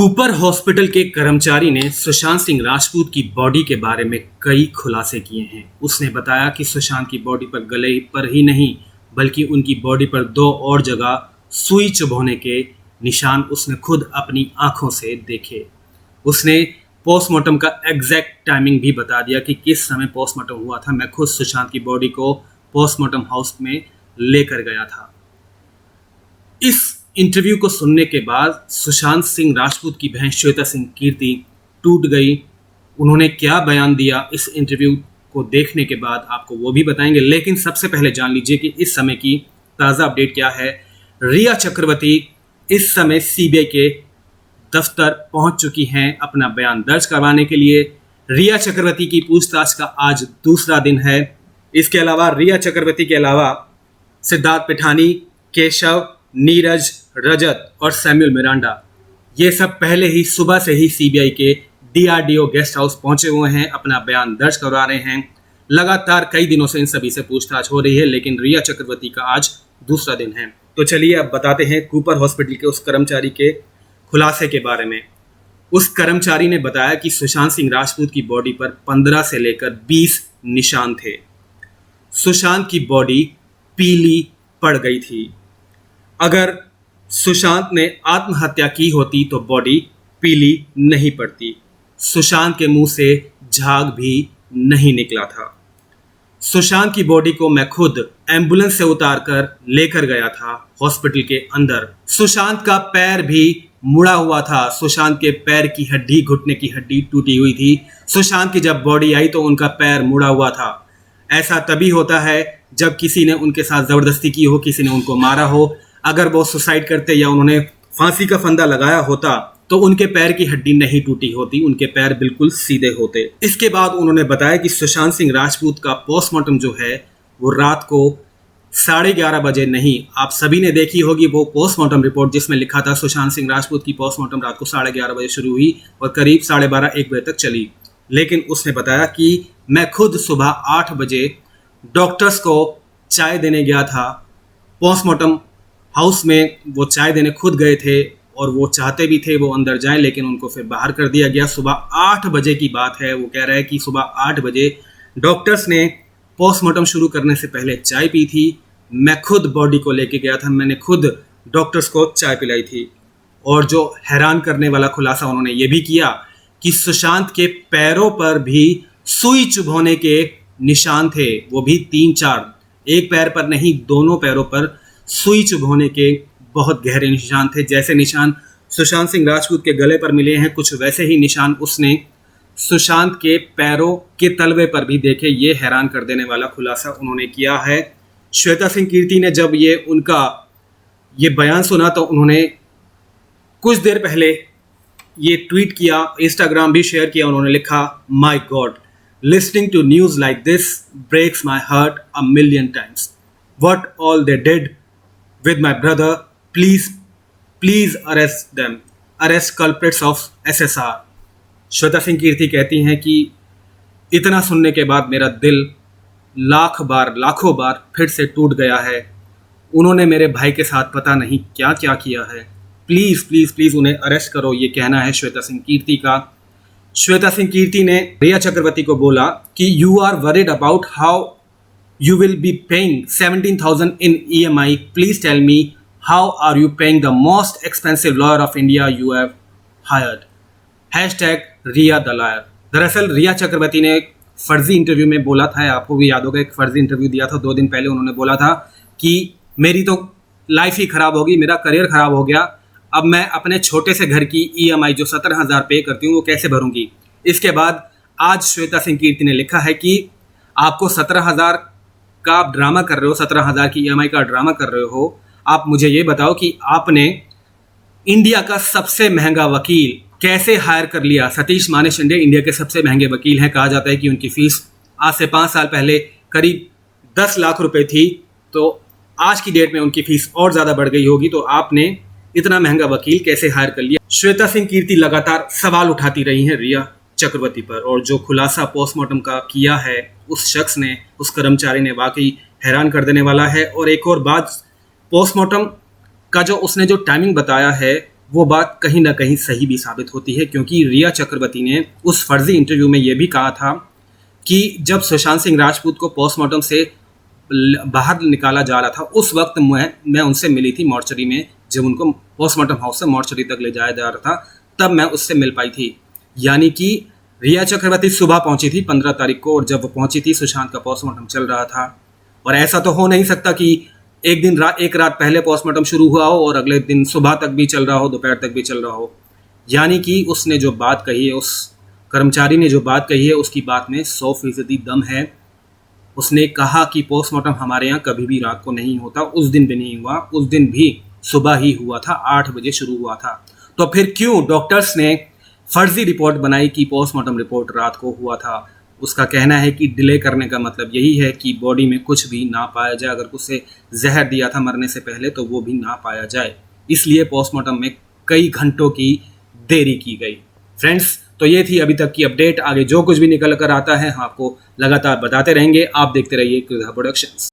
Cooper hospital के कर्मचारी ने सुशांत सिंह राजपूत की बॉडी के बारे में कई खुलासे किए हैं। उसने बताया कि सुशांत की बॉडी पर गले पर ही नहीं बल्कि उनकी बॉडी पर 2 और जगह सुई चुभोने के निशान उसने खुद अपनी आंखों से देखे। उसने पोस्टमार्टम का एग्जैक्ट टाइमिंग भी बता दिया कि किस समय पोस्टमार्टम हुआ था। मैं खुद सुशांत की बॉडी को पोस्टमार्टम हाउस में लेकर गया था। इस इंटरव्यू को सुनने के बाद सुशांत सिंह राजपूत की बहन श्वेता सिंह कीर्ति टूट गई। उन्होंने क्या बयान दिया इस इंटरव्यू को देखने के बाद आपको वो भी बताएंगे, लेकिन सबसे पहले जान लीजिए कि इस समय की ताज़ा अपडेट क्या है। रिया चक्रवर्ती इस समय सीबीआई के दफ्तर पहुंच चुकी हैं अपना बयान दर्ज करवाने के लिए। रिया चक्रवर्ती की पूछताछ का आज दूसरा दिन है। इसके अलावा रिया चक्रवर्ती के अलावा सिद्धार्थ पिठानी, केशव, नीरज, रजत और सैमुअल मिरांडा ये सब पहले ही सुबह से ही सीबीआई के डीआरडीओ गेस्ट हाउस पहुंचे हुए हैं, अपना बयान दर्ज करवा रहे हैं। लगातार कई दिनों से इन सभी से पूछताछ हो रही है, लेकिन रिया चक्रवर्ती का आज दूसरा दिन है। तो चलिए अब बताते हैं कूपर हॉस्पिटल के उस कर्मचारी के खुलासे के बारे में। उस कर्मचारी ने बताया कि सुशांत सिंह राजपूत की बॉडी पर 15 से लेकर 20 निशान थे। सुशांत की बॉडी पीली पड़ गई थी। अगर सुशांत ने आत्महत्या की होती तो बॉडी पीली नहीं पड़ती। सुशांत के मुंह से झाग भी नहीं निकला था। सुशांत की बॉडी को मैं खुद एम्बुलेंस से उतारकर लेकर गया था हॉस्पिटल के अंदर। सुशांत का पैर भी मुड़ा हुआ था। सुशांत के पैर की हड्डी, घुटने की हड्डी टूटी हुई थी। सुशांत की जब बॉडी आई तो उनका पैर मुड़ा हुआ था। ऐसा तभी होता है जब किसी ने उनके साथ जबरदस्ती की हो, किसी ने उनको मारा हो। अगर वो सुसाइड करते या उन्होंने फांसी का फंदा लगाया होता तो उनके पैर की हड्डी नहीं टूटी होती, उनके पैर बिल्कुल सीधे होते। इसके बाद उन्होंने बताया कि सुशांत सिंह राजपूत का पोस्टमार्टम जो है वो रात को 11:30 बजे नहीं, आप सभी ने देखी होगी वो पोस्टमार्टम रिपोर्ट जिसमें लिखा था सुशांत सिंह राजपूत की पोस्टमार्टम रात को 11:30 बजे शुरू हुई और करीब 12:30-1 बजे तक चली। लेकिन उसने बताया कि मैं खुद सुबह 8 बजे डॉक्टर्स को चाय देने गया था। पोस्टमार्टम हाउस में वो चाय देने खुद गए थे और वो चाहते भी थे वो अंदर जाएं, लेकिन उनको फिर बाहर कर दिया गया। सुबह 8 बजे की बात है। वो कह रहा है कि सुबह 8 बजे डॉक्टर्स ने पोस्टमार्टम शुरू करने से पहले चाय पी थी। मैं खुद बॉडी को लेके गया था, मैंने खुद डॉक्टर्स को चाय पिलाई थी। और जो हैरान करने वाला खुलासा उन्होंने ये भी किया कि सुशांत के पैरों पर भी सुई चुभोने के निशान थे, वो भी 3-4, एक पैर पर नहीं दोनों पैरों पर सुई चुभोने के बहुत गहरे निशान थे। जैसे निशान सुशांत सिंह राजपूत के गले पर मिले हैं, कुछ वैसे ही निशान उसने सुशांत के पैरों के तलवे पर भी देखे। ये हैरान कर देने वाला खुलासा उन्होंने किया है। श्वेता सिंह कीर्ति ने जब उनका ये बयान सुना तो उन्होंने कुछ देर पहले ये ट्वीट किया, इंस्टाग्राम भी शेयर किया। उन्होंने लिखा, my god, listening to news like this breaks my heart a million times. What all they did with my brother, please arrest them, arrest culprits of SSR। Shweta Singh Kirti कहती हैं कि इतना सुनने के बाद मेरा दिल लाखों बार फिर से टूट गया है। उन्होंने मेरे भाई के साथ पता नहीं क्या क्या किया है। प्लीज उन्हें अरेस्ट करो, ये कहना है श्वेता सिंह कीर्ति का। श्वेता सिंह कीर्ति ने रिया चक्रवर्ती को बोला कि you are worried about how you will be paying 17,000 in EMI. Please tell me, how are you paying the most expensive lawyer of India you have hired? #Riya the liar। दरअसल रिया चक्रवर्ती ने एक फर्जी इंटरव्यू में बोला था, आपको भी याद होगा, एक फर्जी इंटरव्यू दिया था 2 दिन पहले। उन्होंने बोला था कि मेरी तो लाइफ ही खराब होगी, मेरा करियर खराब हो गया, अब मैं अपने छोटे से घर की EMI जो 17,000 पे करती हूँ वो कैसे भरूंगी। इसके बाद आज श्वेता सिंह कीर्ति ने लिखा है कि आपको 17,000 का आप ड्रामा कर रहे हो, 17,000 की EMI का ड्रामा कर रहे हो। आप मुझे ये बताओ कि आपने इंडिया का सबसे महंगा वकील कैसे हायर कर लिया। सतीश मानेकशॉ इंडिया के सबसे महंगे वकील हैं। कहा जाता है कि उनकी फीस आज से 5 साल पहले करीब 10 लाख रुपए थी, तो आज की डेट में उनकी फीस और ज़्यादा बढ़ गई होगी। तो आपने इतना महंगा वकील कैसे हायर कर लिया। श्वेता सिंह कीर्ति लगातार सवाल उठाती रही हैं रिया चक्रवर्ती पर, और जो खुलासा पोस्टमार्टम का किया है उस शख्स ने, उस कर्मचारी ने, वाकई हैरान कर देने वाला है। और एक और बात, पोस्टमार्टम का जो उसने जो टाइमिंग बताया है वो बात कहीं ना कहीं सही भी साबित होती है, क्योंकि रिया चक्रवर्ती ने उस फर्जी इंटरव्यू में ये भी कहा था कि जब सुशांत सिंह राजपूत को पोस्टमार्टम से बाहर निकाला जा रहा था उस वक्त मैं उनसे मिली थी मॉर्चरी में। जब उनको पोस्टमार्टम हाउस से मॉर्चरी तक ले जाया जा रहा था तब मैं उससे मिल पाई थी। यानी कि रिया चक्रवर्ती सुबह पहुंची थी 15 तारीख को, और जब वो पहुंची थी सुशांत का पोस्टमार्टम चल रहा था। और ऐसा तो हो नहीं सकता कि एक रात पहले पोस्टमार्टम शुरू हुआ हो और अगले दिन सुबह तक भी चल रहा हो, दोपहर तक भी चल रहा हो। यानी कि उसने जो बात कही है, उस कर्मचारी ने जो बात कही है, उसकी बात में 100% दम है। उसने कहा कि पोस्टमार्टम हमारे यहाँ कभी भी रात को नहीं होता, उस दिन भी नहीं हुआ, उस दिन भी सुबह ही हुआ था, 8 बजे शुरू हुआ था। तो फिर क्यों डॉक्टर्स ने फर्जी रिपोर्ट बनाई कि पोस्टमार्टम रिपोर्ट रात को हुआ था? उसका कहना है कि डिले करने का मतलब यही है कि बॉडी में कुछ भी ना पाया जाए, अगर उसे जहर दिया था मरने से पहले तो वो भी ना पाया जाए, इसलिए पोस्टमार्टम में कई घंटों की देरी की गई। फ्रेंड्स, तो ये थी अभी तक की अपडेट। आगे जो कुछ भी निकल कर आता है हम आपको लगातार बताते रहेंगे। आप देखते रहिए क्रिधा प्रोडक्शंस।